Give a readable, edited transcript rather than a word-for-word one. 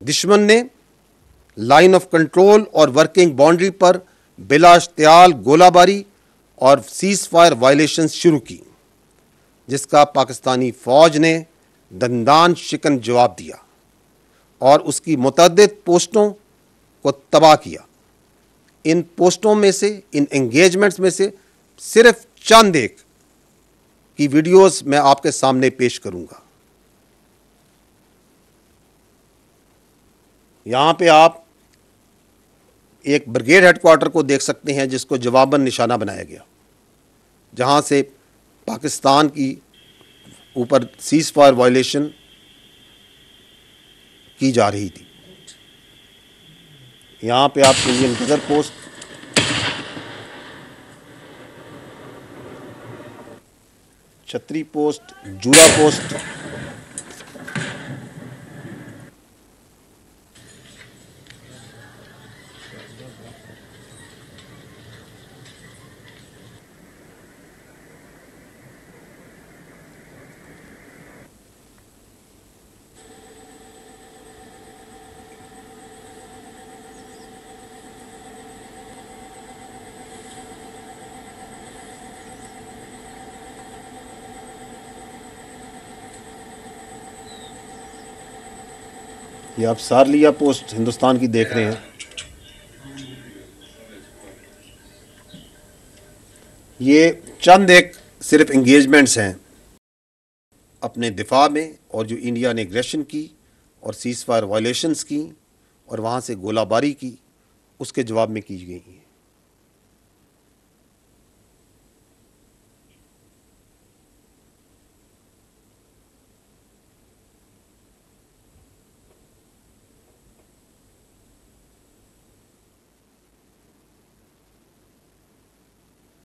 दुश्मन ने line of control और वर्किंग बाउंड्री पर बिला इश्तियाल गोलाबारी और सीज़ फायर वायलेशन शुरू की, जिसका पाकिस्तानी फ़ौज ने दंदान शिकन जवाब दिया और उसकी मुतअद्दिद पोस्टों को तबाह किया। इन पोस्टों में से, इन एंगेजमेंट्स में से सिर्फ चंद एक की वीडियोस मैं आपके सामने पेश करूंगा। यहां पे आप एक ब्रिगेड हेडक्वार्टर को देख सकते हैं जिसको जवाबन निशाना बनाया गया, जहां से पाकिस्तान की ऊपर सीज़ फायर वायलेशन की जा रही थी। यहाँ पे आप इंडियन गदर पोस्ट, छतरी पोस्ट, जूरा पोस्ट, ये आप सारलिया पोस्ट हिंदुस्तान की देख रहे हैं। ये चंद एक सिर्फ एंगेजमेंट्स हैं अपने दिफा में, और जो इंडिया ने एग्रेशन की और सीज़ फायर वायलेशंस की और वहाँ से गोलाबारी की, उसके जवाब में की गई।